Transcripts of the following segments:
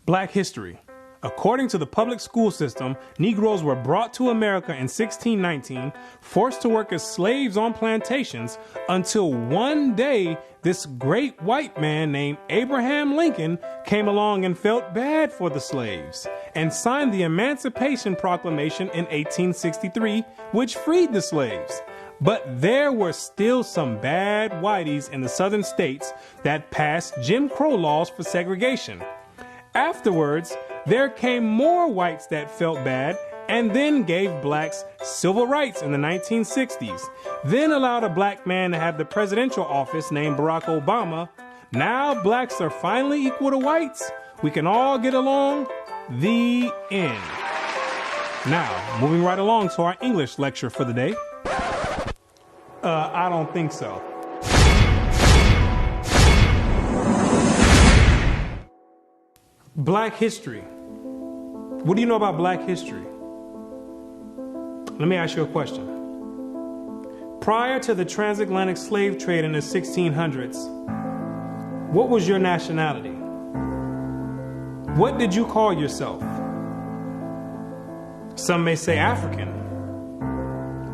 Black history. According to the public school system, Negroes were brought to America in 1619, forced to work as slaves on plantations, until one day this great white man named Abraham Lincoln came along and felt bad for the slaves and signed the Emancipation Proclamation in 1863, which freed the slaves. But there were still some bad whiteys in the southern states that passed Jim Crow laws for segregation. Afterwards, there came more whites that felt bad and then gave blacks civil rights in the 1960s, then allowed a black man to have the presidential office named Barack Obama. Now blacks are finally equal to whites. We can all get along. The end. Now, moving right along to our English lecture for the day. I don't think so. Black history. What do you know about black history? Let me ask you a question. Prior to the transatlantic slave trade in the 1600s, what was your nationality? What did you call yourself? Some may say African.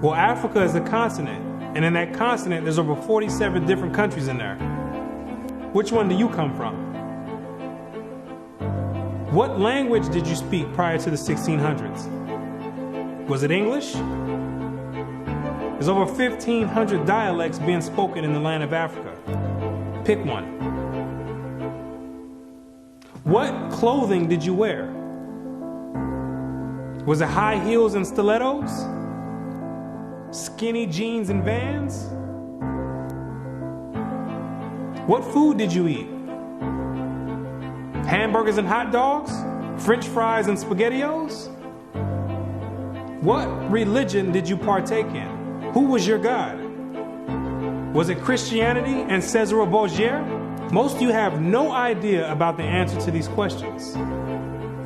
Well, Africa is a continent, and in that continent there's over 47 different countries in there. Which one do you come from? What language did you speak prior to the 1600s? Was it English? There's over 1,500 dialects being spoken in the land of Africa. Pick one. What clothing did you wear? Was it high heels and stilettos? Skinny jeans and Vans? What food did you eat? Hamburgers and hot dogs? French fries and SpaghettiOs? What religion did you partake in? Who was your God? Was it Christianity and Cesare Borgia? Most of you have no idea about the answer to these questions.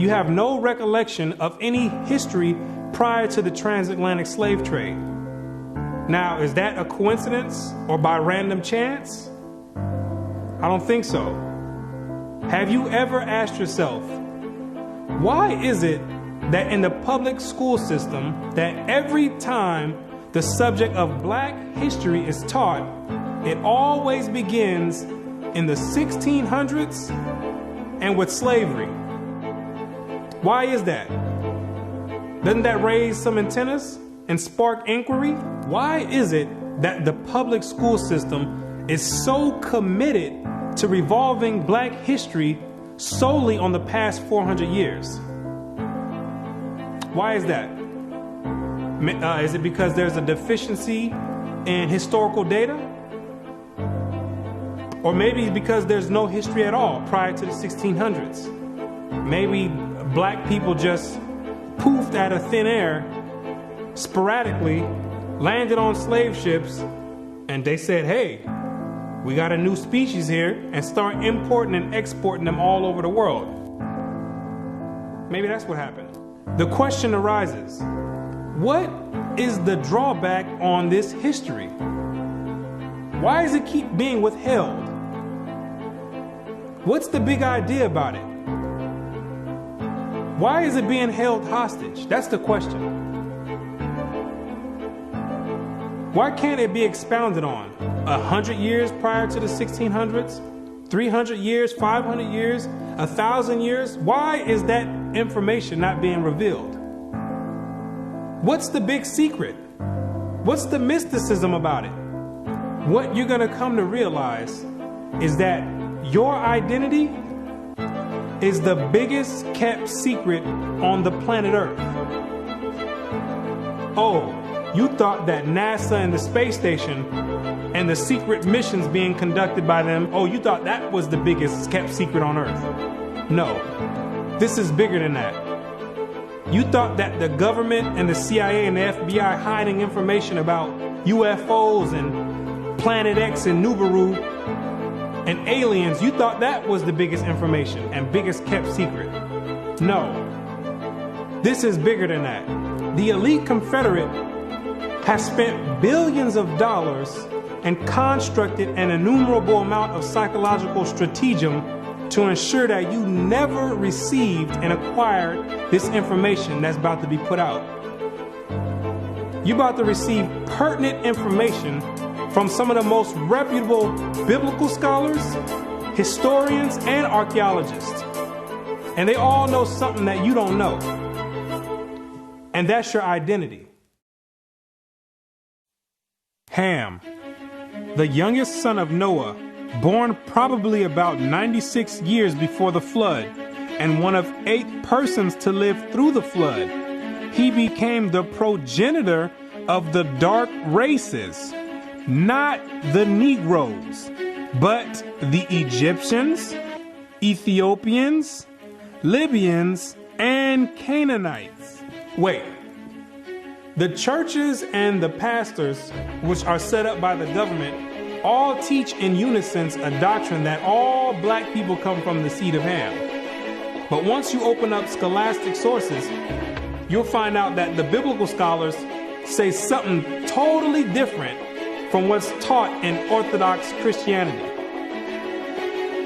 You have no recollection of any history prior to the transatlantic slave trade. Now, is that a coincidence or by random chance? I don't think so. Have you ever asked yourself, why is it that in the public school system that every time the subject of black history is taught, it always begins in the 1600s and with slavery? Why is that? Doesn't that raise some antennas and spark inquiry? Why is it that the public school system is so committed to revolving black history solely on the past 400 years? Why is that? Is it because there's a deficiency in historical data? Or maybe because there's no history at all prior to the 1600s? Maybe black people just poofed out of thin air, sporadically, landed on slave ships, and they said, hey, we got a new species here, and start importing and exporting them all over the world. Maybe that's what happened. The question arises, what is the drawback on this history? Why does it keep being withheld? What's the big idea about it? Why is it being held hostage? That's the question. Why can't it be expounded on? 100 years prior to the 1600s? 300 years? 500 years? 1,000 years? Why is that information not being revealed? What's the big secret? What's the mysticism about it? What you're going to come to realize is that your identity is the biggest kept secret on the planet Earth. Oh, you thought that NASA and the space station and the secret missions being conducted by them, oh, you thought that was the biggest kept secret on Earth. No, this is bigger than that. You thought that the government and the CIA and the FBI hiding information about UFOs and Planet X and Nibiru and aliens, you thought that was the biggest information and biggest kept secret. No, this is bigger than that. The elite Confederate has spent billions of dollars and constructed an innumerable amount of psychological stratagem to ensure that you never received and acquired this information that's about to be put out. You're about to receive pertinent information from some of the most reputable biblical scholars, historians, and archaeologists. And they all know something that you don't know. And that's your identity. Ham, the youngest son of Noah, born probably about 96 years before the flood, and one of 8 persons to live through the flood. He became the progenitor of the dark races, not the Negroes, but the Egyptians, Ethiopians, Libyans, and Canaanites. Wait, the churches and the pastors, which are set up by the government, all teach in unison a doctrine that all black people come from the seed of Ham. But once you open up scholastic sources, you'll find out that the biblical scholars say something totally different from what's taught in Orthodox Christianity.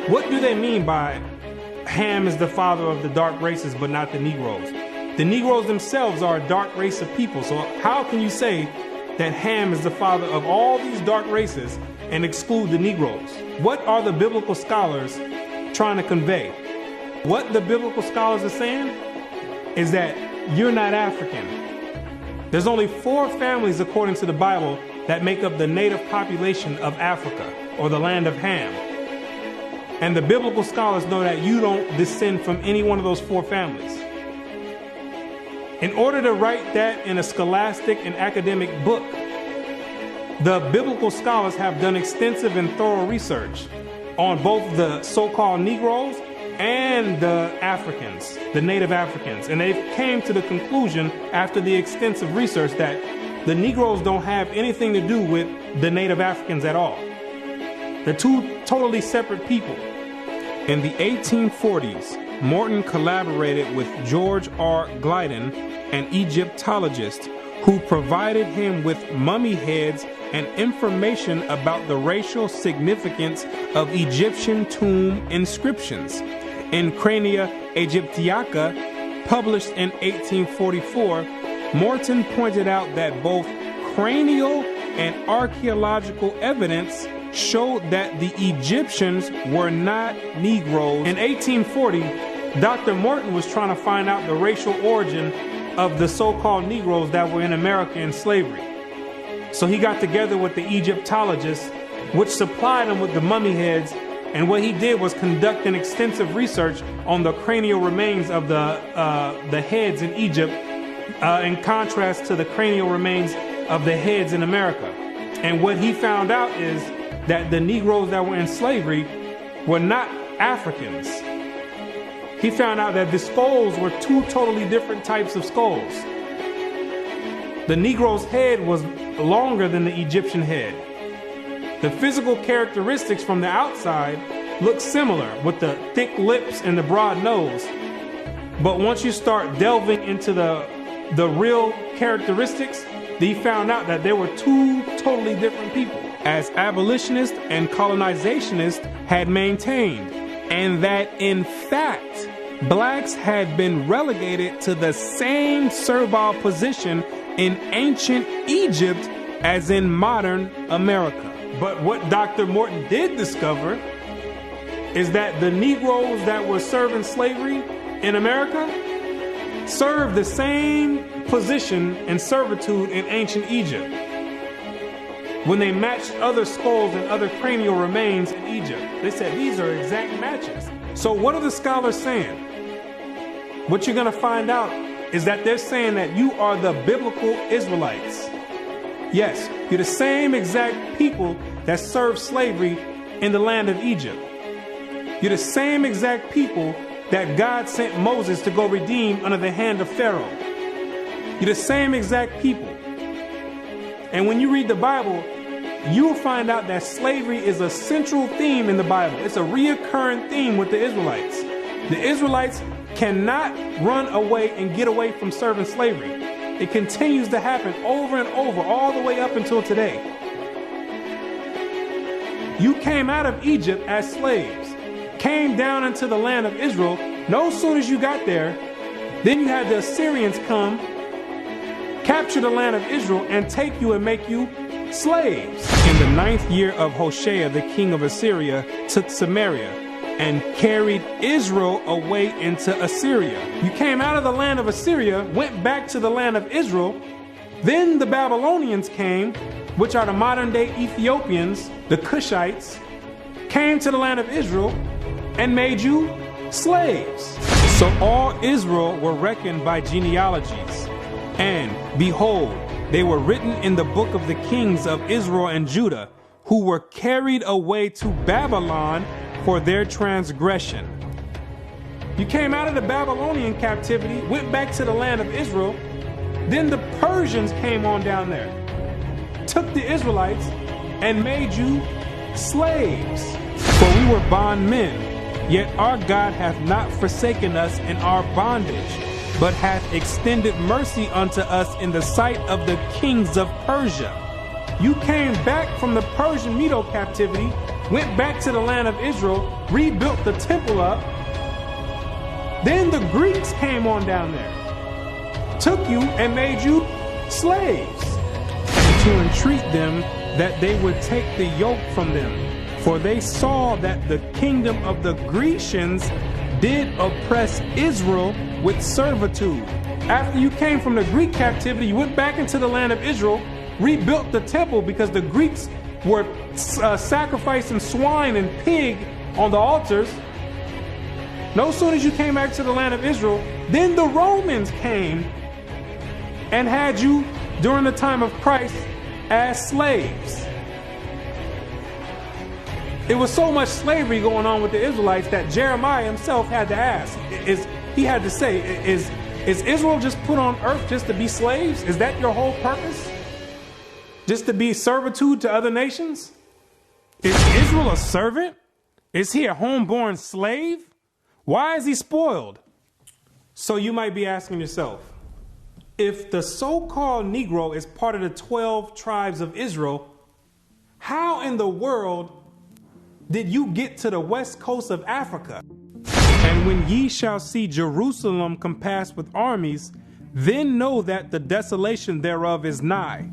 What do they mean by Ham is the father of the dark races but not the Negroes? The Negroes themselves are a dark race of people, so how can you say that Ham is the father of all these dark races and exclude the Negroes? What are the biblical scholars trying to convey? What the biblical scholars are saying is that you're not African. There's only 4 families according to the Bible that make up the native population of Africa, or the land of Ham. And the biblical scholars know that you don't descend from any one of those 4 families. In order to write that in a scholastic and academic book, the biblical scholars have done extensive and thorough research on both the so-called Negroes and the Africans, the native Africans. And they came to the conclusion after the extensive research that the Negroes don't have anything to do with the native Africans at all. They're 2 totally separate people. In the 1840s, Morton collaborated with George R. Glyden, an Egyptologist, who provided him with mummy heads and information about the racial significance of Egyptian tomb inscriptions. In Crania Aegyptiaca, published in 1844, Morton pointed out that both cranial and archaeological evidence showed that the Egyptians were not Negroes. In 1840, Dr. Morton was trying to find out the racial origin of the so-called Negroes that were in America in slavery. So he got together with the Egyptologists, which supplied him with the mummy heads, and what he did was conduct an extensive research on the cranial remains of the heads in Egypt, in contrast to the cranial remains of the heads in America. And what he found out is that the Negroes that were in slavery were not Africans. He found out that the skulls were 2 totally different types of skulls. The Negro's head was longer than the Egyptian head. The physical characteristics from the outside look similar, with the thick lips and the broad nose. But once you start delving into the real characteristics, he found out that there were 2 totally different people, as abolitionists and colonizationists had maintained, and that in fact, blacks had been relegated to the same servile position in ancient Egypt as in modern America. But what Dr. Morton did discover is that the Negroes that were serving slavery in America served the same position and servitude in ancient Egypt when they matched other skulls and other cranial remains in Egypt. They said these are exact matches. So what are the scholars saying? What you're going to find out is that they're saying that you are the biblical Israelites. Yes, you're the same exact people that served slavery in the land of Egypt. You're the same exact people that God sent Moses to go redeem under the hand of Pharaoh. You're the same exact people. And when you read the Bible, you'll find out that slavery is a central theme in the Bible. It's a reoccurring theme with the Israelites. The Israelites cannot run away and get away from serving slavery. It continues to happen over and over, all the way up until today. You came out of Egypt as slaves. came down into the land of Israel, no sooner as you got there, then you had the Assyrians come, capture the land of Israel, and take you and make you slaves. In the 9th year of Hoshea, the king of Assyria took Samaria and carried Israel away into Assyria. You came out of the land of Assyria, went back to the land of Israel. Then the Babylonians came, which are the modern day Ethiopians, the Cushites, came to the land of Israel and made you slaves. So all Israel were reckoned by genealogies. And behold, they were written in the book of the kings of Israel and Judah, who were carried away to Babylon for their transgression. You came out of the Babylonian captivity, went back to the land of Israel. Then the Persians came on down there, took the Israelites and made you slaves. For we were bondmen, yet our God hath not forsaken us in our bondage, but hath extended mercy unto us in the sight of the kings of Persia. You came back from the Persian Medo captivity, went back to the land of Israel, rebuilt the temple up. Then the Greeks came on down there, took you and made you slaves, and to entreat them that they would take the yoke from them. For they saw that the kingdom of the Grecians did oppress Israel with servitude. After you came from the Greek captivity, you went back into the land of Israel, rebuilt the temple because the Greeks were sacrificing swine and pig on the altars. No sooner as you came back to the land of Israel, then the Romans came and had you during the time of Christ as slaves. It was so much slavery going on with the Israelites that Jeremiah himself had to ask, is Israel just put on earth just to be slaves? Is that your whole purpose? Just to be servitude to other nations? Is Israel a servant? Is he a homeborn slave? Why is he spoiled? So you might be asking yourself, if the so-called Negro is part of the 12 tribes of Israel, how in the world did you get to the west coast of Africa? And when ye shall see Jerusalem compassed with armies, then know that the desolation thereof is nigh.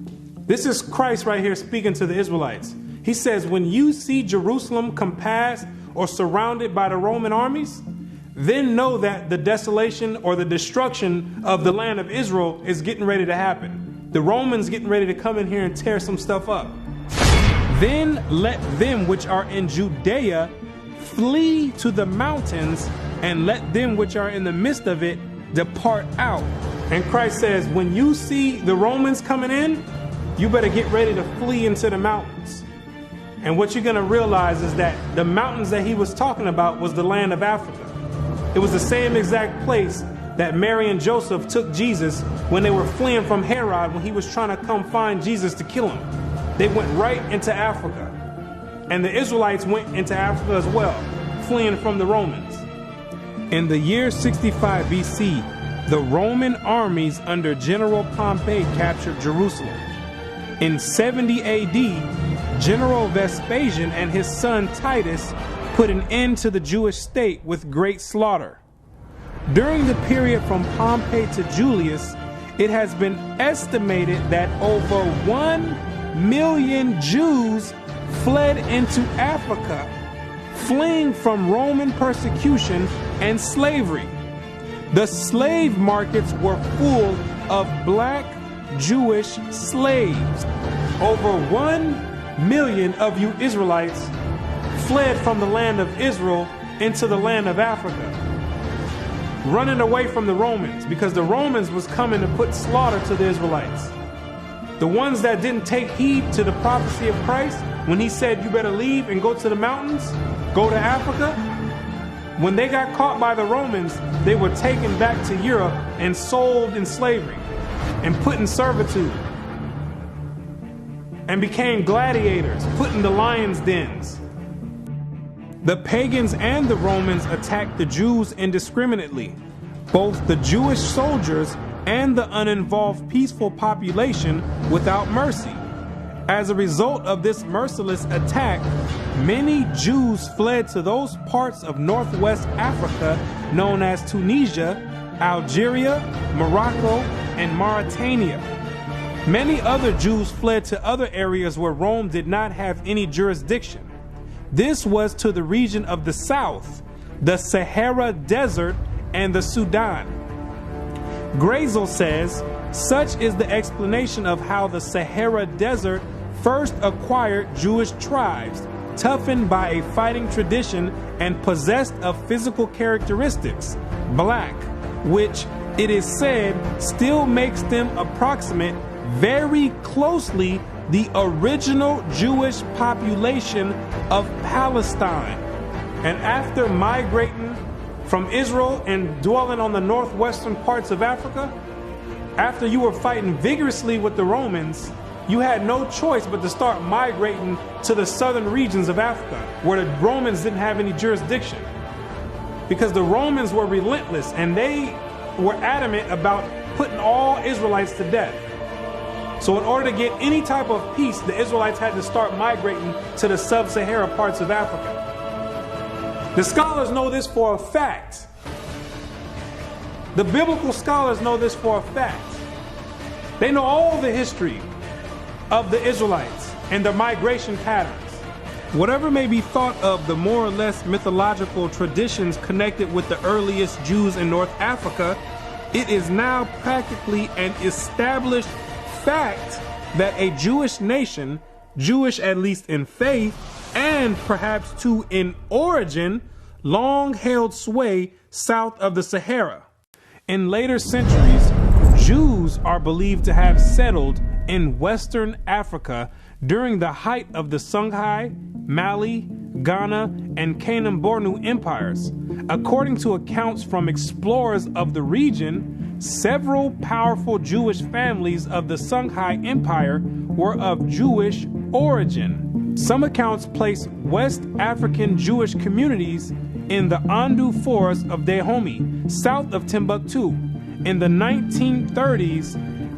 This is Christ right here speaking to the Israelites. He says, when you see Jerusalem compassed or surrounded by the Roman armies, then know that the desolation or the destruction of the land of Israel is getting ready to happen. The Romans getting ready to come in here and tear some stuff up. Then let them which are in Judea flee to the mountains, and let them which are in the midst of it depart out. And Christ says, when you see the Romans coming in, you better get ready to flee into the mountains. And what you're going to realize is that the mountains that he was talking about was the land of Africa. It was the same exact place that Mary and Joseph took Jesus when they were fleeing from Herod when he was trying to come find Jesus to kill him. They went right into Africa. And the Israelites went into Africa as well, fleeing from the Romans. In the year 65 BC, the Roman armies under General Pompey captured Jerusalem. In 70 AD, General Vespasian and his son Titus put an end to the Jewish state with great slaughter. During the period from Pompey to Julius, it has been estimated that over 1 million Jews fled into Africa, fleeing from Roman persecution and slavery. The slave markets were full of black Jewish slaves. Over 1 million of you Israelites fled from the land of Israel into the land of Africa, running away from the Romans because the Romans was coming to put slaughter to the Israelites. The ones that didn't take heed to the prophecy of Christ when he said you better leave and go to the mountains, go to Africa, when they got caught by the Romans, they were taken back to Europe and sold in slavery and put in servitude and became gladiators, put in the lions' dens. The pagans and the Romans attacked the Jews indiscriminately, both the Jewish soldiers and the uninvolved peaceful population without mercy. As a result of this merciless attack, Many Jews fled to those parts of northwest Africa known as Tunisia, Algeria, Morocco, and Mauritania. Many other Jews fled to other areas where Rome did not have any jurisdiction. This was to the region of the south, the Sahara Desert, and the Sudan. Grazel says, such is the explanation of how the Sahara Desert first acquired Jewish tribes, toughened by a fighting tradition and possessed of physical characteristics, black, which it is said still makes them approximate very closely the original Jewish population of Palestine. And after migrating from Israel and dwelling on the northwestern parts of Africa, after you were fighting vigorously with the Romans, you had no choice but to start migrating to the southern regions of Africa, where the Romans didn't have any jurisdiction. Because the Romans were relentless and they were adamant about putting all Israelites to death. So in order to get any type of peace, the Israelites had to start migrating to the sub-Sahara parts of Africa. The scholars know this for a fact. The biblical scholars know this for a fact. They know all the history of the Israelites and their migration patterns. Whatever may be thought of the more or less mythological traditions connected with the earliest Jews in North Africa, it is now practically an established fact that a Jewish nation, Jewish at least in faith, and perhaps too in origin, long held sway south of the Sahara. In later centuries, Jews are believed to have settled in Western Africa during the height of the Songhai, Mali, Ghana, and Kanem-Bornu empires. According to accounts from explorers of the region, several powerful Jewish families of the Songhai Empire were of Jewish origin. Some accounts place West African Jewish communities in the Andu forest of Dahomey, south of Timbuktu. In the 1930s,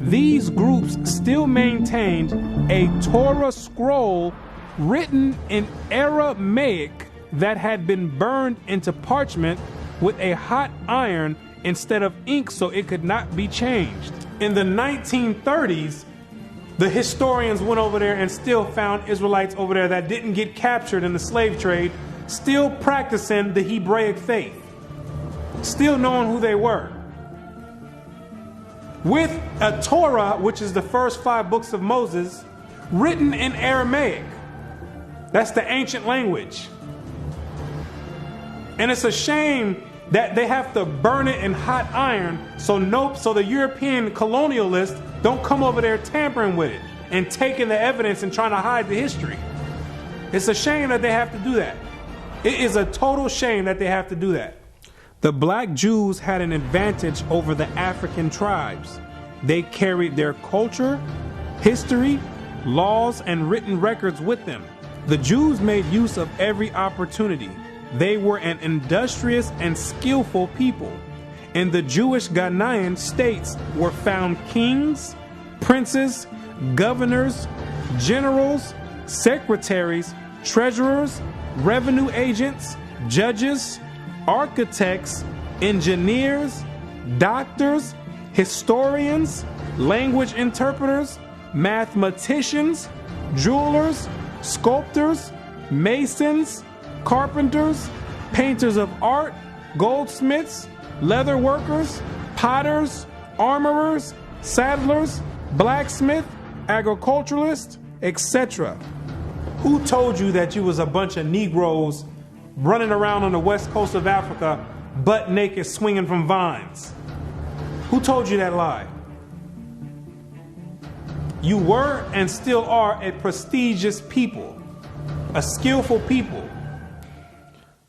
these groups still maintained a Torah scroll written in Aramaic that had been burned into parchment with a hot iron instead of ink so it could not be changed. In the 1930s, the historians went over there and still found Israelites over there that didn't get captured in the slave trade, still practicing the Hebraic faith, still knowing who they were. With a Torah, which is the first 5 books of Moses, written in Aramaic. That's the ancient language. And it's a shame that they have to burn it in hot iron so the European colonialists don't come over there tampering with it and taking the evidence and trying to hide the history. It's a shame that they have to do that. It is a total shame that they have to do that. The black Jews had an advantage over the African tribes. They carried their culture, history, laws, and written records with them. The Jews made use of every opportunity. They were an industrious and skillful people. In the Jewish Ghanaian states were found kings, princes, governors, generals, secretaries, treasurers, revenue agents, judges, architects, engineers, doctors, historians, language interpreters, mathematicians, jewelers, sculptors, masons, carpenters, painters of art, goldsmiths, leather workers, potters, armorers, saddlers, blacksmiths, agriculturalists, etc. Who told you that you was a bunch of Negroes running around on the west coast of Africa, butt naked, swinging from vines? Who told you that lie? You were and still are a prestigious people, a skillful people.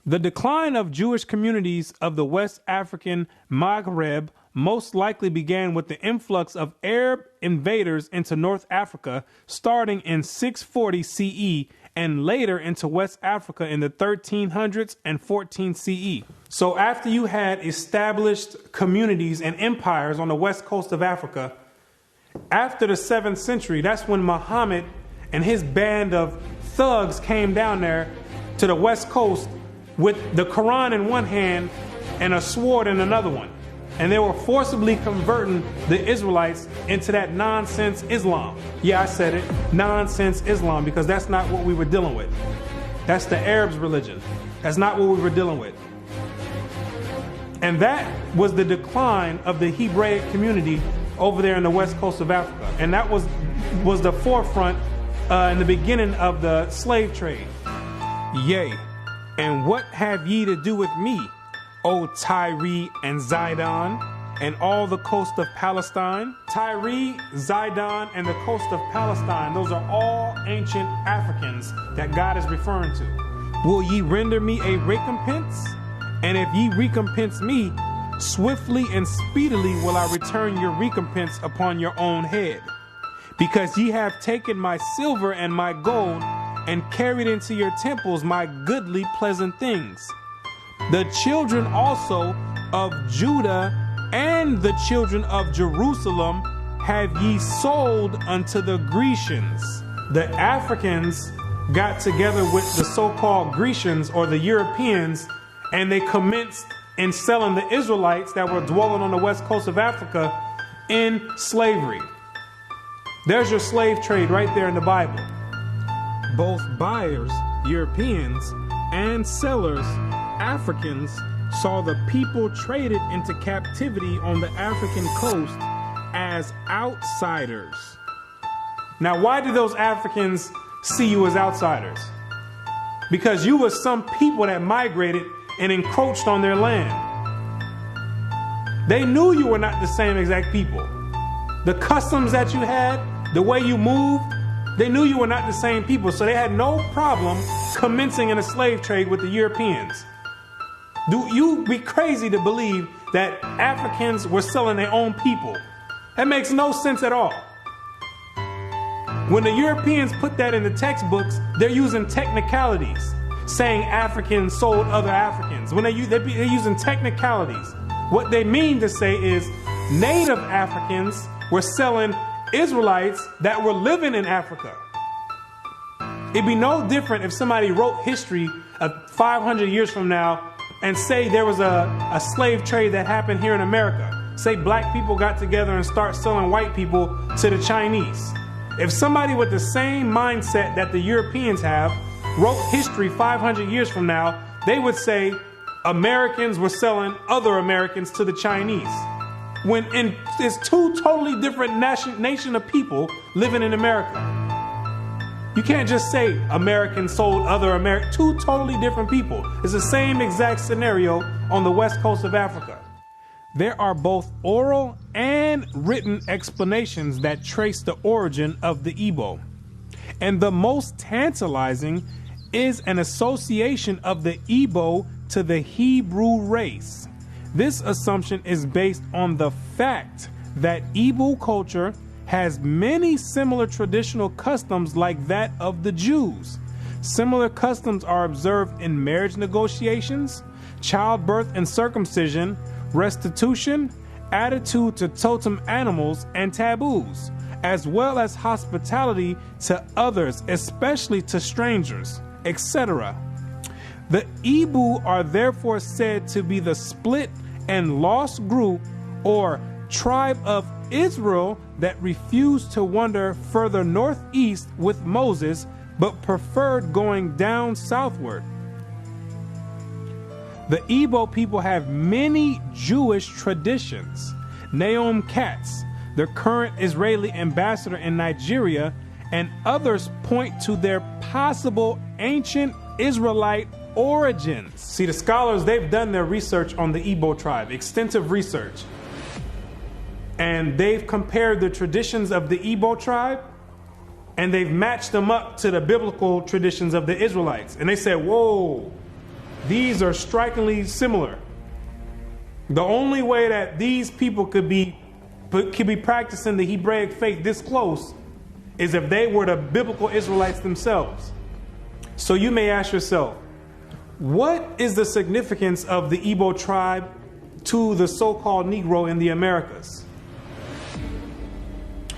The decline of Jewish communities of the West African Maghreb most likely began with the influx of Arab invaders into North Africa starting in 640 CE and later into West Africa in the 1300s and 14 CE. So after you had established communities and empires on the west coast of Africa, after the 7th century, that's when Muhammad and his band of thugs came down there to the West Coast with the Quran in one hand and a sword in another one. And they were forcibly converting the Israelites into that nonsense Islam. Yeah, I said it, nonsense Islam, because that's not what we were dealing with. That's the Arabs' religion. That's not what we were dealing with. And that was the decline of the Hebraic community over there in the west coast of Africa. And that was the forefront in the beginning of the slave trade. Yea, and what have ye to do with me, O Tyre and Zidon, and all the coast of Palestine? Tyre, Zidon, and the coast of Palestine, those are all ancient Africans that God is referring to. Will ye render me a recompense? And if ye recompense me, swiftly and speedily will I return your recompense upon your own head. Because ye have taken my silver and my gold, and carried into your temples my goodly pleasant things. The children also of Judah and the children of Jerusalem have ye sold unto the Grecians. The Africans got together with the so-called Grecians or the Europeans, and they commenced in selling the Israelites that were dwelling on the west coast of Africa in slavery. There's your slave trade right there in the Bible. Both buyers, Europeans, and sellers, Africans, saw the people traded into captivity on the African coast as outsiders. Now, why did those Africans see you as outsiders? Because you were some people that migrated and encroached on their land. They knew you were not the same exact people. The customs that you had, the way you moved, they knew you were not the same people, so they had no problem commencing in a slave trade with the Europeans. Do you be crazy to believe that Africans were selling their own people? That makes no sense at all. When the Europeans put that in the textbooks, they're using technicalities, saying Africans sold other Africans. When they're using technicalities, what they mean to say is native Africans were selling Israelites that were living in Africa. It'd be no different if somebody wrote history of 500 years from now and say there was a slave trade that happened here in America. Say black people got together and start selling white people to the Chinese. If somebody with the same mindset that the Europeans have wrote history 500 years from now, they would say Americans were selling other Americans to the Chinese. When it's two totally different nation of people living in America. You can't just say Americans sold other Americans. Two totally different people. It's the same exact scenario on the west coast of Africa. There are both oral and written explanations that trace the origin of the Igbo. And the most tantalizing is an association of the Igbo to the Hebrew race. This assumption is based on the fact that Igbo culture has many similar traditional customs like that of the Jews. Similar customs are observed in marriage negotiations, childbirth and circumcision, restitution, attitude to totem animals and taboos, as well as hospitality to others, especially to strangers, etc. The Igbo are therefore said to be the split and lost group or tribe of Israel that refused to wander further northeast with Moses, but preferred going down southward. The Igbo people have many Jewish traditions. Naomi Katz, the current Israeli ambassador in Nigeria, and others point to their possible ancient Israelite origins. See, the scholars, they've done their research on the Igbo tribe, extensive research. And they've compared the traditions of the Igbo tribe, and they've matched them up to the biblical traditions of the Israelites. And they said, whoa, these are strikingly similar. The only way that these people could be practicing the Hebraic faith this close is if they were the biblical Israelites themselves. So you may ask yourself, what is the significance of the Igbo tribe to the so-called Negro in the Americas?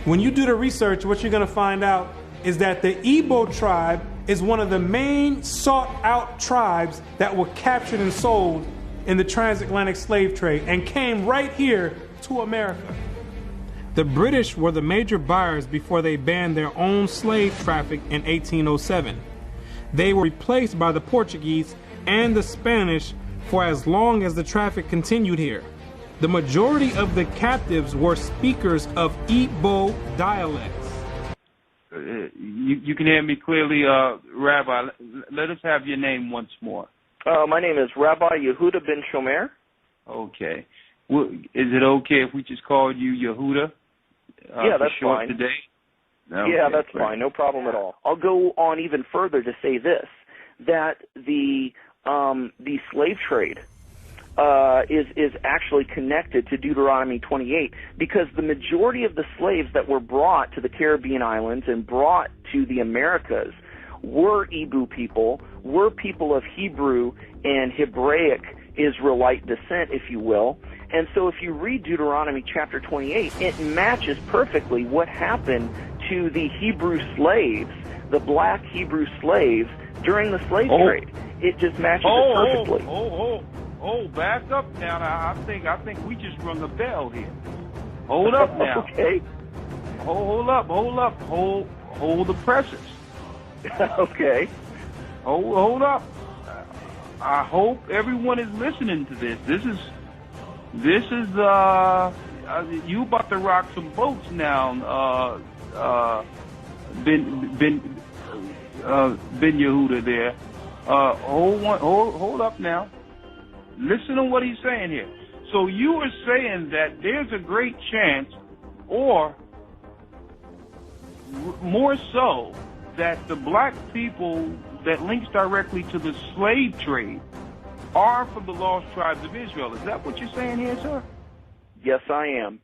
When you do the research, what you're going to find out is that the Igbo tribe is one of the main sought-out tribes that were captured and sold in the transatlantic slave trade and came right here to America. The British were the major buyers before they banned their own slave traffic in 1807. They were replaced by the Portuguese and the Spanish for as long as the traffic continued here. The majority of the captives were speakers of Igbo dialects. You can hear me clearly, Rabbi. Let us have your name once more. My name is Rabbi Yehuda ben Shomer. Okay. Well, is it okay if we just call you Yehuda? Yeah, that's fine. Today? Okay, yeah, that's great. fine. No problem at all. I'll go on even further to say this, that the slave trade is actually connected to Deuteronomy 28, because the majority of the slaves that were brought to the Caribbean islands and brought to the Americas were Igbo people, were people of Hebrew and Hebraic Israelite descent, if you will. And so if you read Deuteronomy chapter 28, it matches perfectly what happened to the Hebrew slaves, the black Hebrew slaves, during the slave trade. It just matches it perfectly. Back up now. I think we just rung a bell here. Hold up now. Okay. Hold up. Hold the presses. Okay. Hold up. I hope everyone is listening to this. This is you about to rock some boats now, Ben Yehuda there. Hold up now. Listen to what he's saying here. So you are saying that there's a great chance, or more so, that the black people that links directly to the slave trade are from the lost tribes of Israel. Is that what you're saying here, sir? Yes, I am.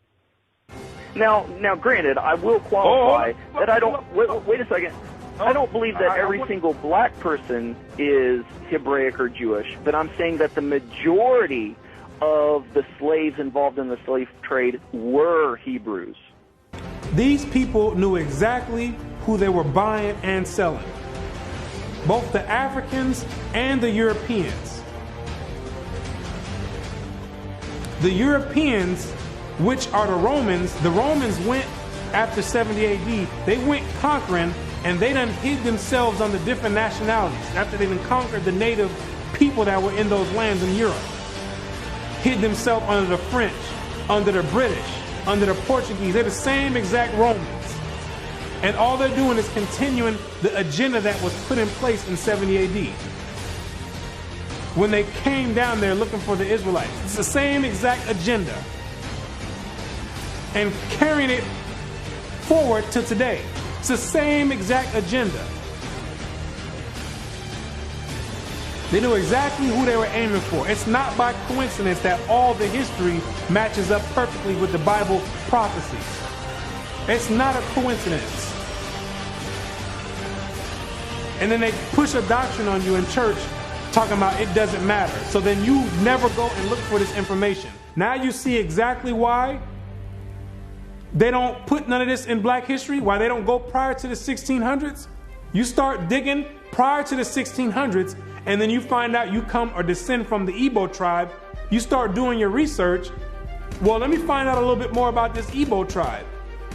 Now, granted, I will qualify that I don't. Wait a second. I don't believe that every single black person is Hebraic or Jewish, but I'm saying that the majority of the slaves involved in the slave trade were Hebrews. These people knew exactly who they were buying and selling, both the Africans and the Europeans. The Europeans, which are the Romans went after 70 AD, they went conquering, and they done hid themselves under different nationalities after they done conquered the native people that were in those lands in Europe. Hid themselves under the French, under the British, under the Portuguese. They're the same exact Romans. And all they're doing is continuing the agenda that was put in place in 70 AD. When they came down there looking for the Israelites. It's the same exact agenda. And carrying it forward to today. It's the same exact agenda. They knew exactly who they were aiming for. It's not by coincidence that all the history matches up perfectly with the Bible prophecies. It's not a coincidence. And then they push a doctrine on you in church talking about it doesn't matter. So then you never go and look for this information. Now you see exactly why they don't put none of this in black history, why they don't go prior to the 1600s. You start digging prior to the 1600s, and then you find out you come or descend from the Igbo tribe. You start doing your research. Well, let me find out a little bit more about this Igbo tribe.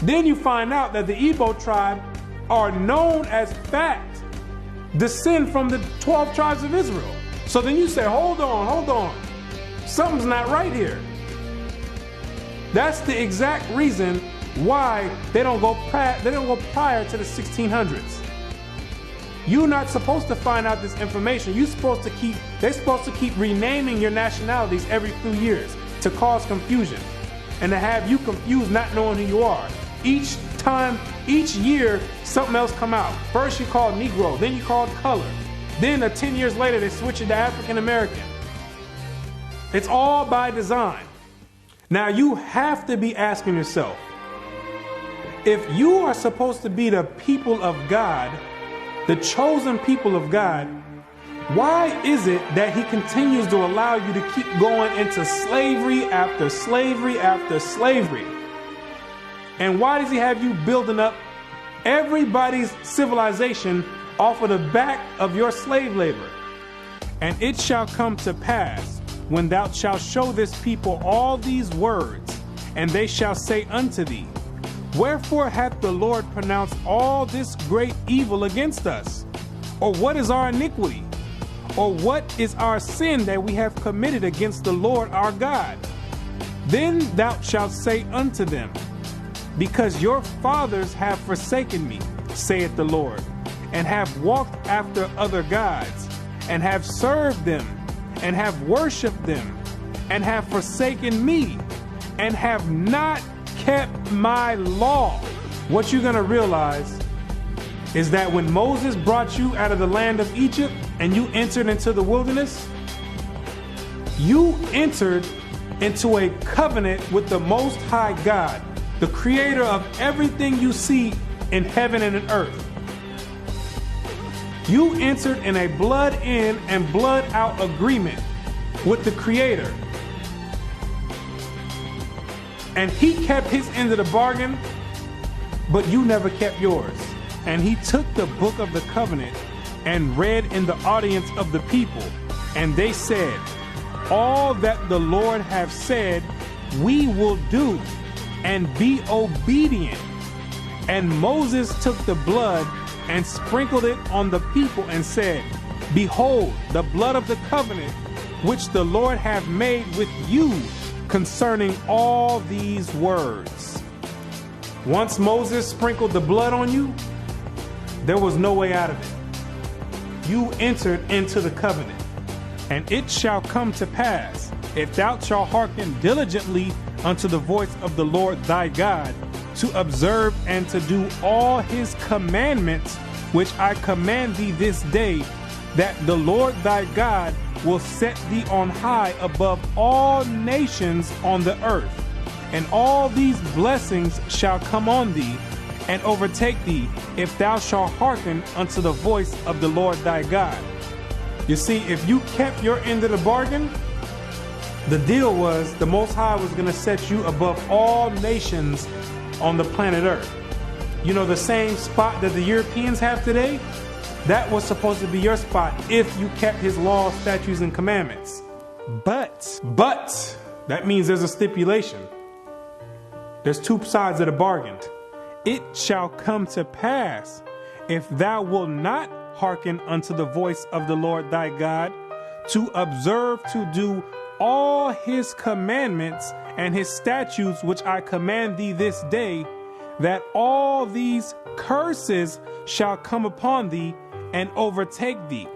Then you find out that the Igbo tribe are known as fact descend from the 12 tribes of Israel. So then you say, hold on. Something's not right here. That's the exact reason why they don't go prior to the 1600s. You're not supposed to find out this information. They're supposed to keep renaming your nationalities every few years to cause confusion and to have you confused, not knowing who you are. Each year, something else come out. First you called Negro, then you called color. Then 10 years later, they switch it to African American. It's all by design. Now you have to be asking yourself, if you are supposed to be the people of God, the chosen people of God, why is it that he continues to allow you to keep going into slavery after slavery after slavery? And why does he have you building up everybody's civilization off of the back of your slave labor. And it shall come to pass, when thou shalt show this people all these words, and they shall say unto thee, wherefore hath the Lord pronounced all this great evil against us? Or what is our iniquity? Or what is our sin that we have committed against the Lord our God? Then thou shalt say unto them, because your fathers have forsaken me, saith the Lord, and have walked after other gods, and have served them, and have worshipped them, and have forsaken me, and have not kept my law. What you're going to realize is that when Moses brought you out of the land of Egypt and you entered into the wilderness, you entered into a covenant with the Most High God, the creator of everything you see in heaven and in earth. You entered in a blood in and blood out agreement with the creator. And he kept his end of the bargain, but you never kept yours. And he took the book of the covenant and read in the audience of the people. And they said, all that the Lord hath said, we will do, and be obedient. And Moses took the blood and sprinkled it on the people and said, behold, the blood of the covenant, which the Lord hath made with you concerning all these words. Once Moses sprinkled the blood on you, there was no way out of it. You entered into the covenant. And it shall come to pass, if thou shalt hearken diligently unto the voice of the Lord thy God, to observe and to do all his commandments, which I command thee this day, that the Lord thy God will set thee on high above all nations on the earth. And all these blessings shall come on thee and overtake thee, if thou shalt hearken unto the voice of the Lord thy God. You see, if you kept your end of the bargain, the deal was the Most High was going to set you above all nations on the planet Earth. You know, the same spot that the Europeans have today, that was supposed to be your spot if you kept his laws, statutes, and commandments. But, that means there's a stipulation. There's two sides of the bargain. It shall come to pass, if thou wilt not hearken unto the voice of the Lord thy God, to observe to do all his commandments and his statutes which I command thee this day, that all these curses shall come upon thee and overtake thee.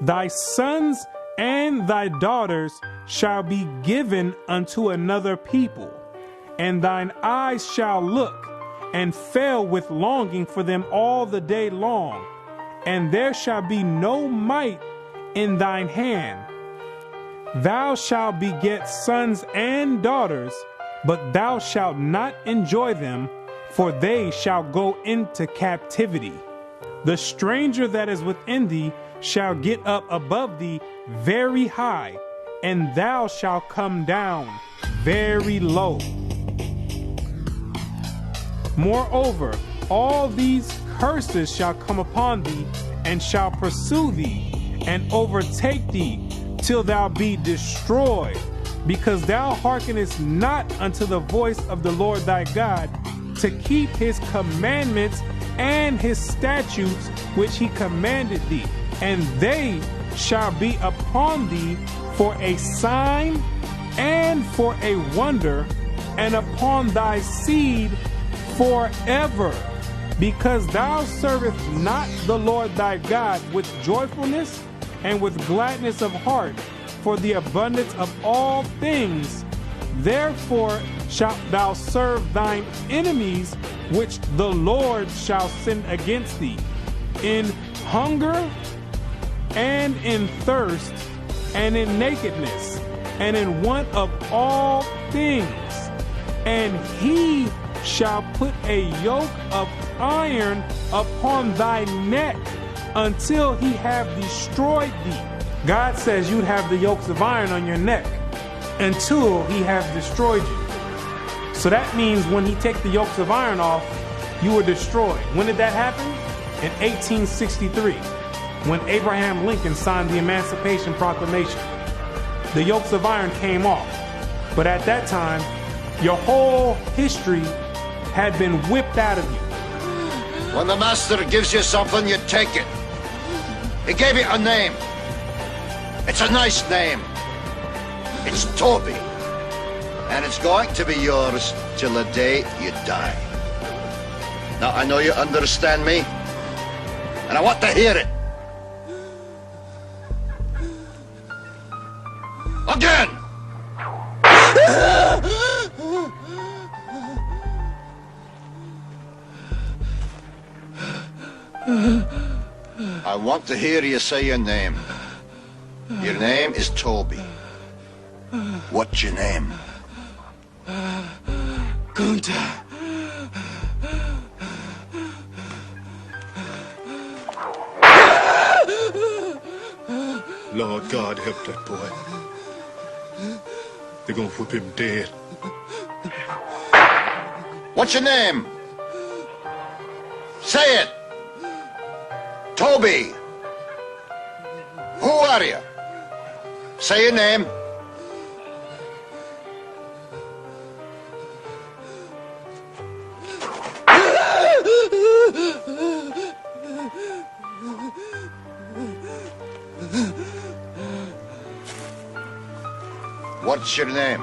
Thy sons and thy daughters shall be given unto another people, and thine eyes shall look and fail with longing for them all the day long, and there shall be no might in thine hand. Thou shalt beget sons and daughters, but thou shalt not enjoy them, for they shall go into captivity. The stranger that is within thee shall get up above thee very high, and thou shalt come down very low. Moreover, all these curses shall come upon thee, and shall pursue thee, and overtake thee, till thou be destroyed, because thou hearkenest not unto the voice of the Lord thy God, to keep his commandments and his statutes which he commanded thee. And they shall be upon thee for a sign and for a wonder, and upon thy seed forever, because thou servest not the Lord thy God with joyfulness and with gladness of heart for the abundance of all things. Therefore shalt thou serve thine enemies, which the Lord shall send against thee, in hunger and in thirst and in nakedness and in want of all things. And he shall put a yoke of iron upon thy neck until he have destroyed thee. God says you'd have the yokes of iron on your neck until he has destroyed you. So that means when he take the yokes of iron off, you were destroyed. When did that happen? in 1863 when Abraham Lincoln signed the Emancipation Proclamation. The yokes of iron came off, but at that time, your whole history had been whipped out of you. When the master gives you something, you take it. He gave it a name. It's a nice name. It's Toby. And it's going to be yours till the day you die. Now, I know you understand me, and I want to hear it. Again! I want to hear you say your name. Your name is Toby. What's your name? Gunther. Lord God, help that boy. They're gonna whip him dead. What's your name? Say it. Toby. Who are you? Say your name. What's your name?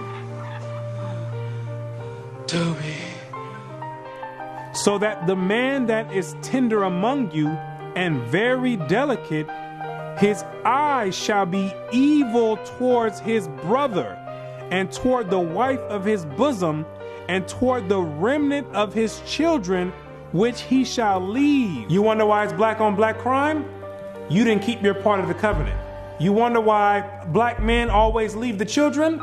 Toby. So that the man that is tender among you and very delicate, his eye shall be evil towards his brother, and toward the wife of his bosom, and toward the remnant of his children, which he shall leave. You wonder why it's black on black crime? You didn't keep your part of the covenant. You wonder why black men always leave the children?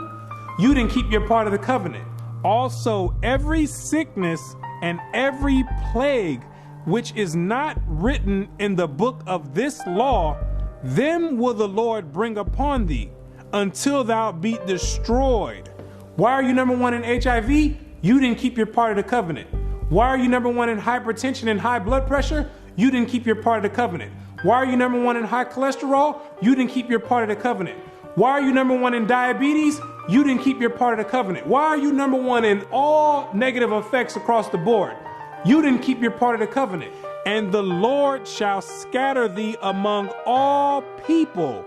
You didn't keep your part of the covenant. Also, every sickness and every plague which is not written in the book of this law, them will the Lord bring upon thee until thou be destroyed. Why are you number one in HIV? You didn't keep your part of the covenant. Why are you number one in hypertension and high blood pressure? You didn't keep your part of the covenant. Why are you number one in high cholesterol? You didn't keep your part of the covenant. Why are you number one in diabetes? You didn't keep your part of the covenant. Why are you number one in all negative effects across the board? You didn't keep your part of the covenant. And the Lord shall scatter thee among all people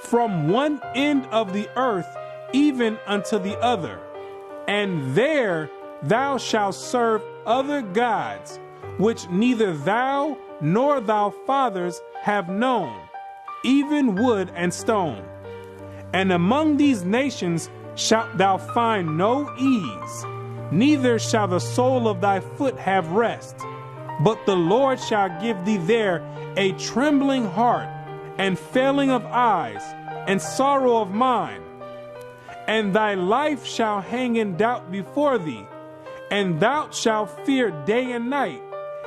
from one end of the earth even unto the other. And there thou shalt serve other gods, which neither thou nor thy fathers have known, even wood and stone. And among these nations shalt thou find no ease, neither shall the sole of thy foot have rest. But the Lord shall give thee there a trembling heart, and failing of eyes, and sorrow of mind. And thy life shall hang in doubt before thee, and thou shalt fear day and night,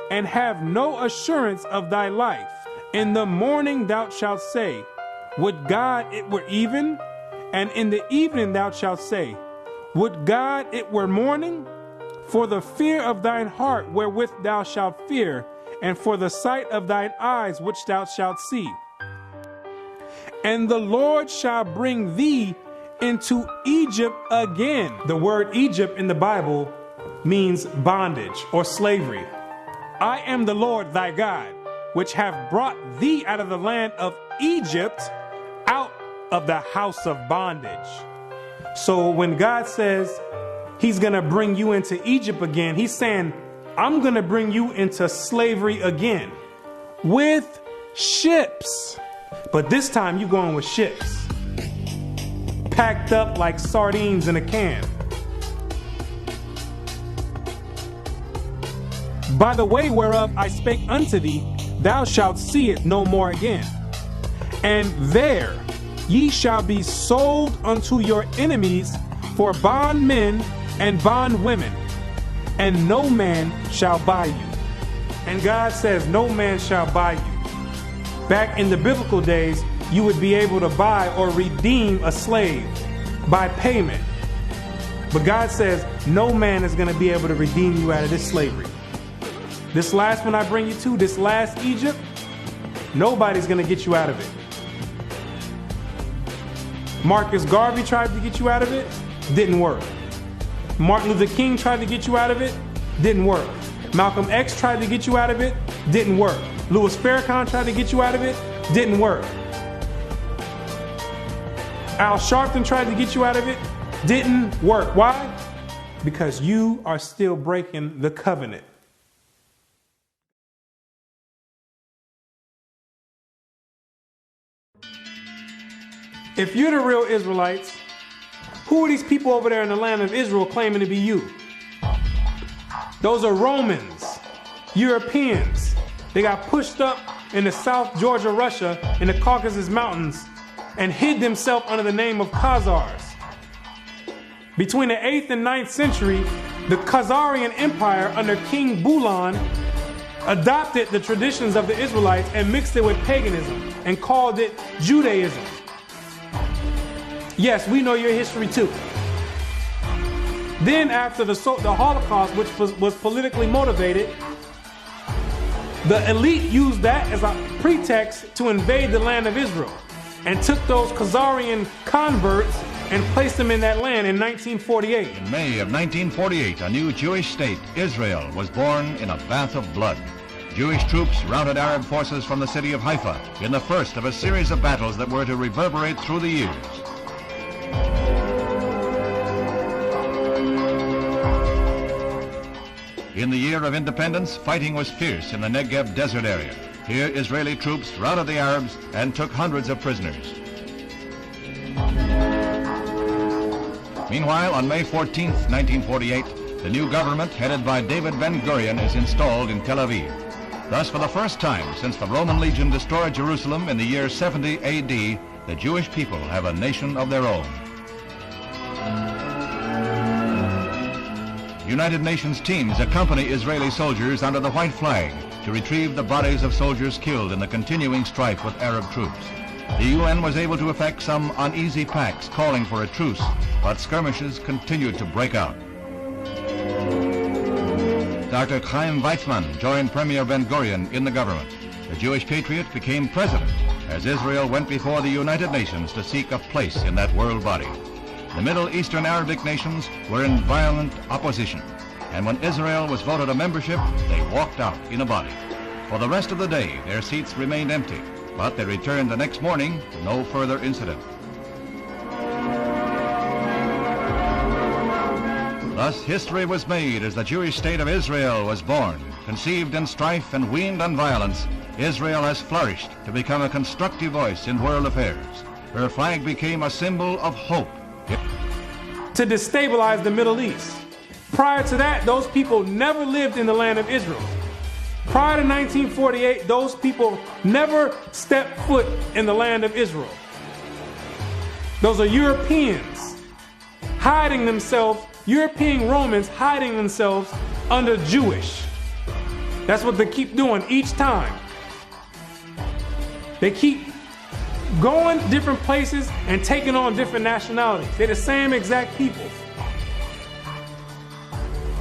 and have no assurance of thy life. In the morning thou shalt say, would God it were even? And in the evening thou shalt say, would God it were morning? For the fear of thine heart wherewith thou shalt fear, and for the sight of thine eyes which thou shalt see. And the Lord shall bring thee into Egypt again. The word Egypt in the Bible means bondage or slavery. I am the Lord thy God, which have brought thee out of the land of Egypt, out of the house of bondage. So when God says he's going to bring you into Egypt again, he's saying, I'm going to bring you into slavery again with ships. But this time you're going with ships, packed up like sardines in a can. By the way whereof I spake unto thee, thou shalt see it no more again. And there ye shall be sold unto your enemies for bondmen and bondwomen, and no man shall buy you. And God says no man shall buy you. Back in the biblical days, you would be able to buy or redeem a slave by payment. But God says no man is going to be able to redeem you out of this slavery. This last one I bring you to, this last Egypt, nobody's going to get you out of it. Marcus Garvey tried to get you out of it, didn't work. Martin Luther King tried to get you out of it, didn't work. Malcolm X tried to get you out of it, didn't work. Louis Farrakhan tried to get you out of it, didn't work. Al Sharpton tried to get you out of it, didn't work. Why? Because you are still breaking the covenant. If you're the real Israelites, who are these people over there in the land of Israel claiming to be you? Those are Romans, Europeans. They got pushed up in the South Georgia, Russia, in the Caucasus Mountains, and hid themselves under the name of Khazars. Between the 8th and 9th century, the Khazarian Empire under King Bulan adopted the traditions of the Israelites and mixed it with paganism and called it Judaism. Yes, we know your history too. Then after the Holocaust, which was politically motivated, the elite used that as a pretext to invade the land of Israel and took those Khazarian converts and placed them in that land in 1948. In May of 1948, a new Jewish state, Israel, was born in a bath of blood. Jewish troops routed Arab forces from the city of Haifa in the first of a series of battles that were to reverberate through the years. In the year of independence, fighting was fierce in the Negev desert area. Here, Israeli troops routed the Arabs and took hundreds of prisoners. Meanwhile, on May 14, 1948, the new government headed by David Ben-Gurion is installed in Tel Aviv. Thus, for the first time since the Roman legion destroyed Jerusalem in the year 70 AD, the Jewish people have a nation of their own. United Nations teams accompany Israeli soldiers under the white flag to retrieve the bodies of soldiers killed in the continuing strife with Arab troops. The UN was able to effect some uneasy pacts calling for a truce, but skirmishes continued to break out. Dr. Chaim Weizmann joined Premier Ben-Gurion in the government. The Jewish patriot became president as Israel went before the United Nations to seek a place in that world body. The Middle Eastern Arabic nations were in violent opposition, and when Israel was voted a membership, they walked out in a body. For the rest of the day, their seats remained empty, but they returned the next morning to no further incident. Thus, history was made as the Jewish state of Israel was born. Conceived in strife and weaned on violence, Israel has flourished to become a constructive voice in world affairs. Her flag became a symbol of hope. To destabilize the Middle East. Prior to that, those people never lived in the land of Israel. Prior to 1948, those people never stepped foot in the land of Israel. Those are Europeans hiding themselves, European Romans hiding themselves under Jewish. That's what they keep doing each time. They keep going different places and taking on different nationalities. They're the same exact people.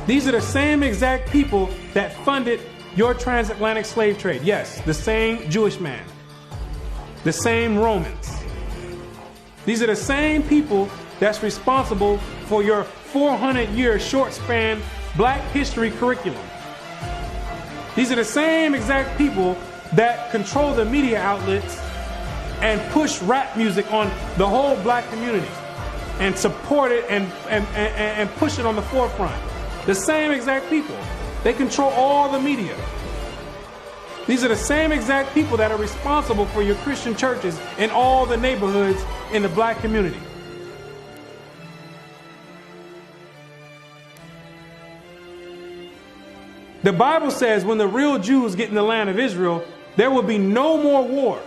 These are the same exact people that funded your transatlantic slave trade. Yes, the same Jewish man. The same Romans. These are the same people that's responsible for your 400-year short span black history curriculum. These are the same exact people that control the media outlets and push rap music on the whole black community and support it and push it on the forefront. The same exact people. They control all the media. These are the same exact people that are responsible for your Christian churches in all the neighborhoods in the black community. The Bible says when the real Jews get in the land of Israel, there will be no more war.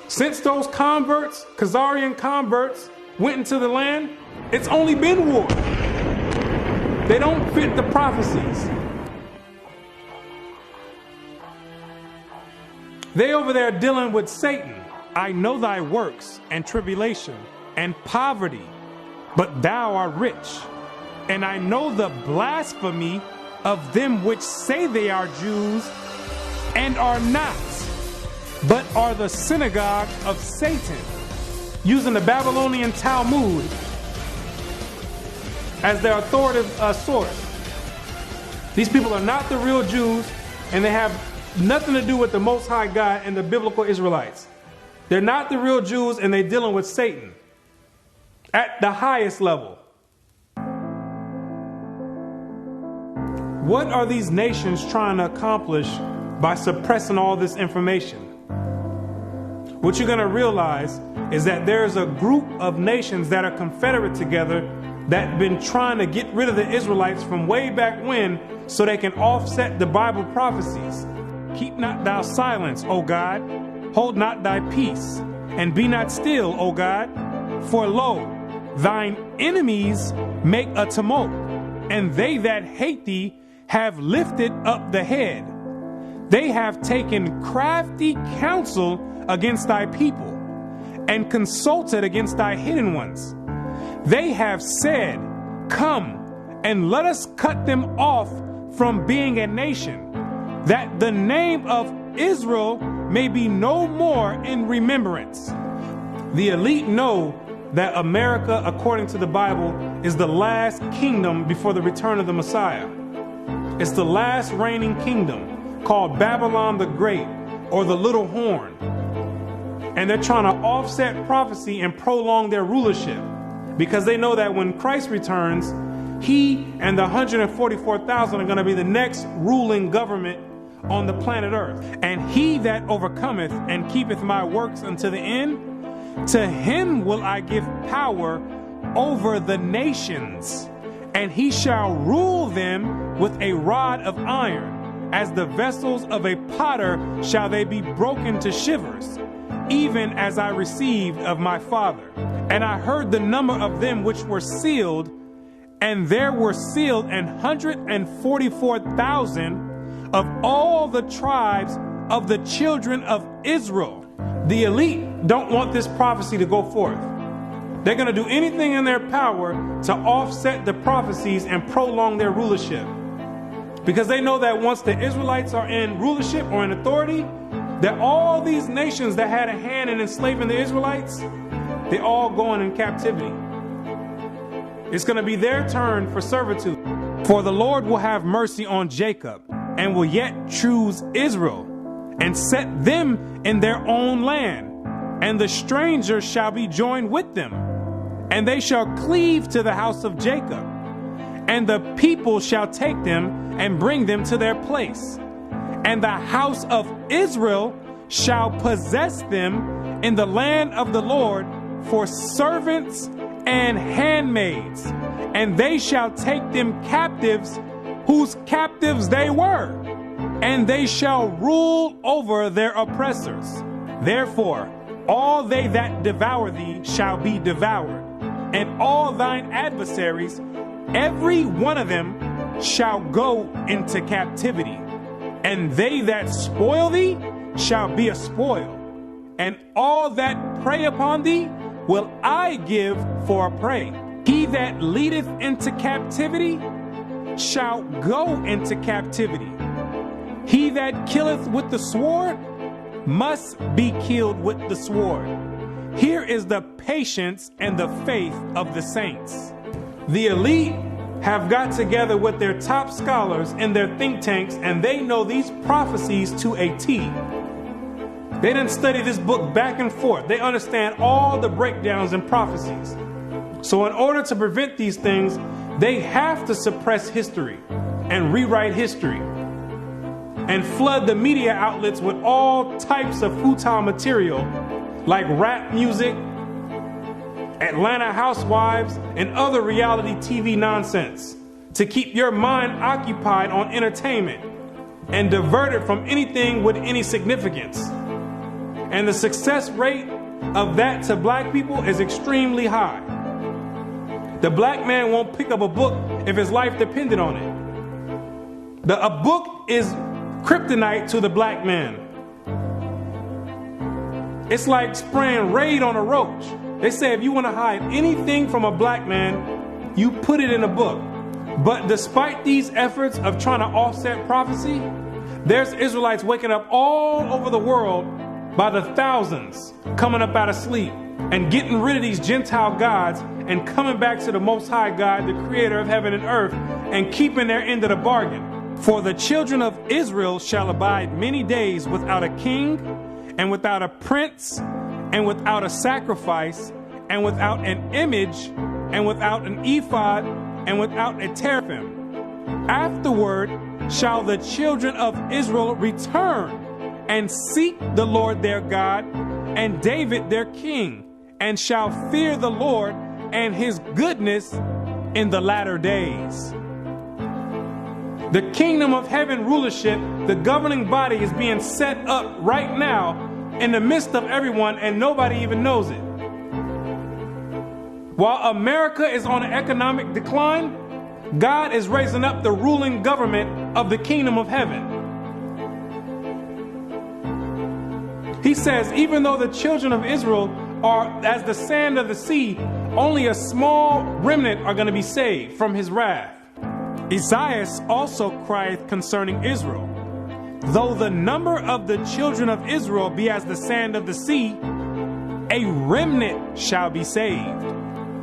Since those converts, Khazarian converts, went into the land, it's only been war. They don't fit the prophecies. They over there dealing with Satan. I know thy works and tribulation and poverty, but thou art rich. And I know the blasphemy of them which say they are Jews and are not, but are the synagogue of Satan, using the Babylonian Talmud as their authoritative source. These people are not the real Jews, and they have nothing to do with the Most High God and the biblical Israelites. They're not the real Jews, and they're dealing with Satan at the highest level. What are these nations trying to accomplish by suppressing all this information? What you're going to realize is that there's a group of nations that are confederate together that have been trying to get rid of the Israelites from way back when so they can offset the Bible prophecies. Keep not thou silence, O God. Hold not thy peace, and be not still, O God. For lo, thine enemies make a tumult, and they that hate thee have lifted up the head. They have taken crafty counsel against thy people, and consulted against thy hidden ones. They have said, come, and let us cut them off from being a nation, that the name of Israel may be no more in remembrance. The elite know that America, according to the Bible, is the last kingdom before the return of the Messiah. It's the last reigning kingdom, called Babylon the Great, or the Little Horn. And they're trying to offset prophecy and prolong their rulership, because they know that when Christ returns, he and the 144,000 are going to be the next ruling government on the planet Earth. And he that overcometh and keepeth my works unto the end, to him will I give power over the nations, and he shall rule them with a rod of iron. As the vessels of a potter shall they be broken to shivers, even as I received of my Father. And I heard the number of them which were sealed, and there were sealed 144,000 of all the tribes of the children of Israel. The elite don't want this prophecy to go forth. They're going to do anything in their power to offset the prophecies and prolong their rulership, because they know that once the Israelites are in rulership or in authority, that all these nations that had a hand in enslaving the Israelites, they're all going in captivity. It's going to be their turn for servitude. For the Lord will have mercy on Jacob, and will yet choose Israel, and set them in their own land. And the stranger shall be joined with them, and they shall cleave to the house of Jacob. And the people shall take them and bring them to their place. And the house of Israel shall possess them in the land of the Lord for servants and handmaids. And they shall take them captives, whose captives they were, and they shall rule over their oppressors. Therefore, all they that devour thee shall be devoured, and all thine adversaries, every one of them, shall go into captivity. And they that spoil thee shall be a spoil, and all that prey upon thee will I give for a prey. He that leadeth into captivity shall go into captivity. He that killeth with the sword must be killed with the sword. Here is the patience and the faith of the saints. The elite have got together with their top scholars in their think tanks, and they know these prophecies to a T. They didn't study this book back and forth. They understand all the breakdowns and prophecies. So in order to prevent these things, they have to suppress history and rewrite history and flood the media outlets with all types of futile material like rap music, Atlanta Housewives, and other reality TV nonsense to keep your mind occupied on entertainment and diverted from anything with any significance. And the success rate of that to black people is extremely high. The black man won't pick up a book if his life depended on it. A book is kryptonite to the black man. It's like spraying Raid on a roach. They say if you want to hide anything from a black man, you put it in a book. But despite these efforts of trying to offset prophecy, there's Israelites waking up all over the world by the thousands, coming up out of sleep and getting rid of these Gentile gods and coming back to the Most High God, the creator of heaven and earth, and keeping their end of the bargain. For the children of Israel shall abide many days without a king, and without a prince, and without a sacrifice, and without an image, and without an ephod, and without a teraphim. Afterward shall the children of Israel return and seek the Lord their God and David their king, and shall fear the Lord and his goodness in the latter days. The kingdom of heaven rulership, the governing body, is being set up right now in the midst of everyone, and nobody even knows it. While America is on an economic decline, God is raising up the ruling government of the kingdom of heaven. He says, even though the children of Israel are as the sand of the sea, only a small remnant are going to be saved from his wrath. Isaiah also crieth concerning Israel, though the number of the children of Israel be as the sand of the sea, a remnant shall be saved.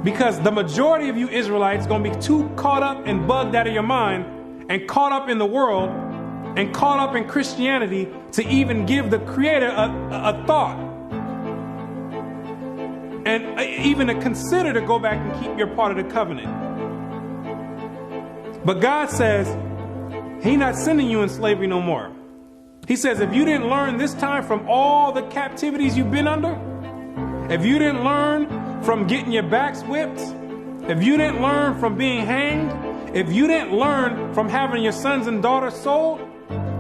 Because the majority of you Israelites are going to be too caught up and bugged out of your mind and caught up in the world and caught up in Christianity to even give the Creator a thought. And even to consider to go back and keep your part of the covenant. But God says, He's not sending you in slavery no more. He says, if you didn't learn this time from all the captivities you've been under, if you didn't learn from getting your backs whipped, if you didn't learn from being hanged, if you didn't learn from having your sons and daughters sold,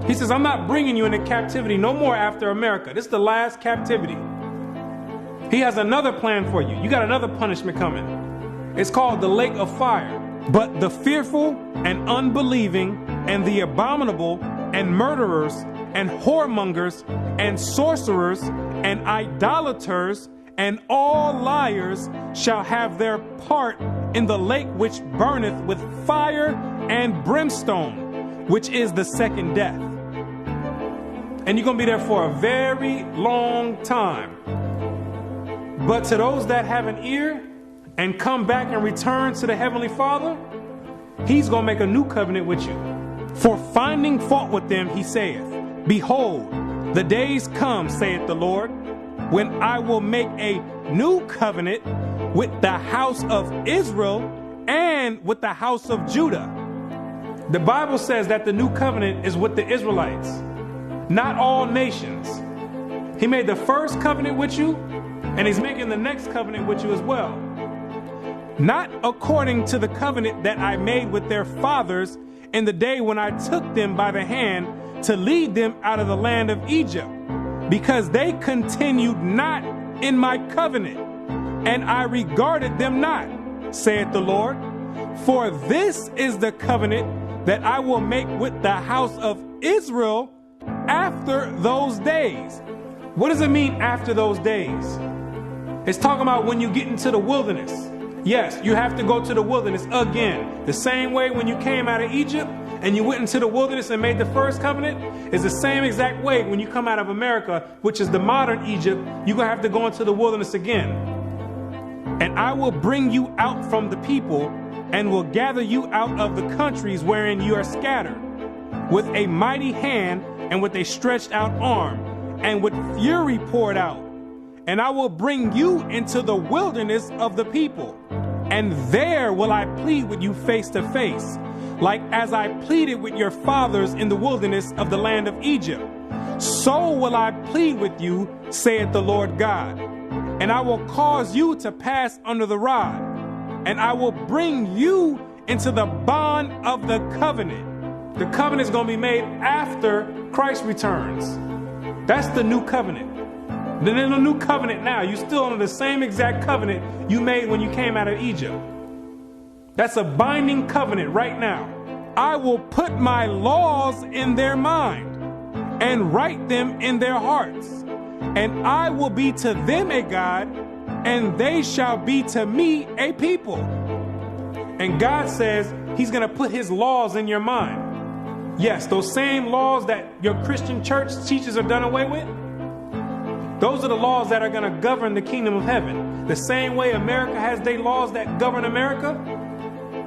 He says, I'm not bringing you into captivity no more after America. This is the last captivity. He has another plan for you. You got another punishment coming. It's called the lake of fire. But the fearful and unbelieving and the abominable and murderers and whoremongers and sorcerers and idolaters and all liars shall have their part in the lake which burneth with fire and brimstone, which is the second death. And you're going to be there for a very long time. But to those that have an ear and come back and return to the Heavenly Father, He's going to make a new covenant with you. For finding fault with them, He saith, behold, the days come, saith the Lord, when I will make a new covenant with the house of Israel and with the house of Judah. The Bible says that the new covenant is with the Israelites, not all nations. He made the first covenant with you, and He's making the next covenant with you as well. Not according to the covenant that I made with their fathers in the day when I took them by the hand to lead them out of the land of Egypt, because they continued not in my covenant, and I regarded them not, saith the Lord. For this is the covenant that I will make with the house of Israel after those days. What does it mean after those days? It's talking about when you get into the wilderness. Yes, you have to go to the wilderness again. The same way when you came out of Egypt and you went into the wilderness and made the first covenant is the same exact way when you come out of America, which is the modern Egypt, you're going to have to go into the wilderness again. And I will bring you out from the people and will gather you out of the countries wherein you are scattered, with a mighty hand and with a stretched out arm and with fury poured out. And I will bring you into the wilderness of the people, and there will I plead with you face to face, like as I pleaded with your fathers in the wilderness of the land of Egypt. So will I plead with you, saith the Lord God. And I will cause you to pass under the rod, and I will bring you into the bond of the covenant. The covenant is going to be made after Christ returns. That's the new covenant. Then in the new covenant now, you're still under the same exact covenant you made when you came out of Egypt. That's a binding covenant right now. I will put my laws in their mind and write them in their hearts. And I will be to them a God, and they shall be to me a people. And God says he's going to put his laws in your mind. Yes, those same laws that your Christian church teaches are done away with. Those are the laws that are going to govern the kingdom of heaven. The same way America has their laws that govern America.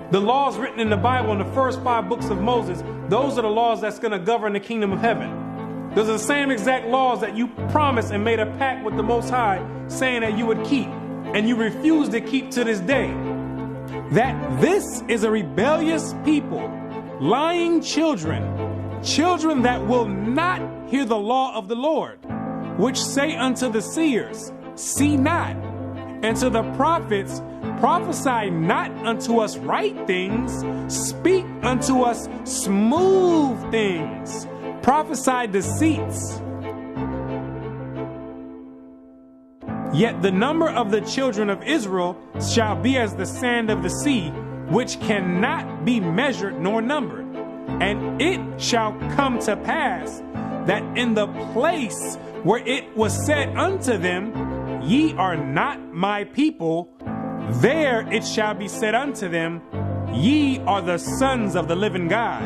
The laws written in the Bible in the first 5 books of Moses, those are the laws that's going to govern the kingdom of heaven. Those are the same exact laws that you promised and made a pact with the Most High saying that you would keep, and you refuse to keep to this day. That this is a rebellious people, lying children, children that will not hear the law of the Lord, which say unto the seers, see not, and to the prophets, prophesy not unto us right things, speak unto us smooth things, prophesy deceits. Yet the number of the children of Israel shall be as the sand of the sea, which cannot be measured nor numbered. And it shall come to pass that in the place where it was said unto them, ye are not my people, there it shall be said unto them, ye are the sons of the living God.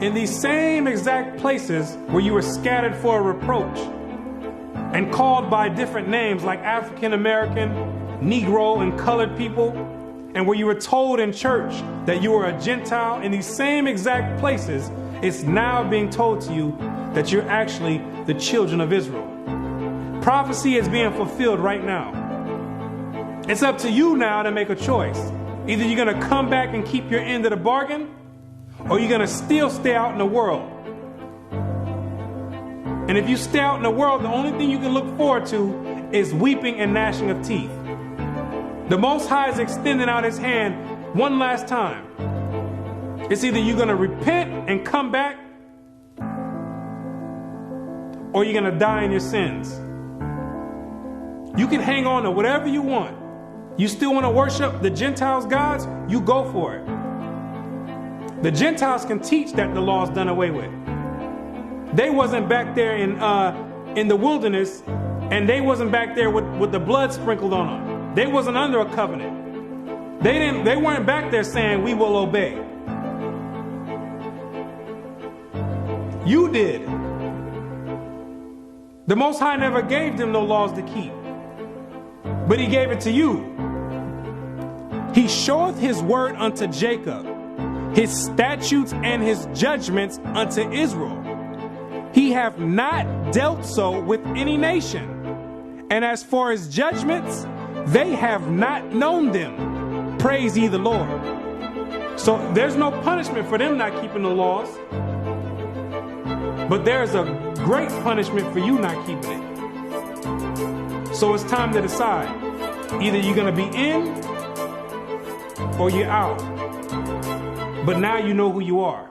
In these same exact places where you were scattered for a reproach and called by different names like African American, Negro, and colored people, and where you were told in church that you were a Gentile, in these same exact places, it's now being told to you that you're actually the children of Israel. Prophecy is being fulfilled right now. It's up to you now to make a choice. Either you're going to come back and keep your end of the bargain, or you're going to still stay out in the world. And if you stay out in the world, the only thing you can look forward to is weeping and gnashing of teeth. The Most High is extending out his hand one last time. It's either you're going to repent and come back, or you're going to die in your sins. You can hang on to whatever you want. You still want to worship the Gentiles' gods? You go for it. The Gentiles can teach that the law's done away with. They wasn't back there in the wilderness, and they wasn't back there with the blood sprinkled on them. They wasn't under a covenant. They weren't back there saying, we will obey. You did. The Most High never gave them no laws to keep, but he gave it to you. He showeth his word unto Jacob, his statutes and his judgments unto Israel. He hath not dealt so with any nation. And as for his judgments, they have not known them. Praise ye the Lord. So there's no punishment for them not keeping the laws. But there's a great punishment for you not keeping it. So it's time to decide. Either you're going to be in or you're out. But now you know who you are.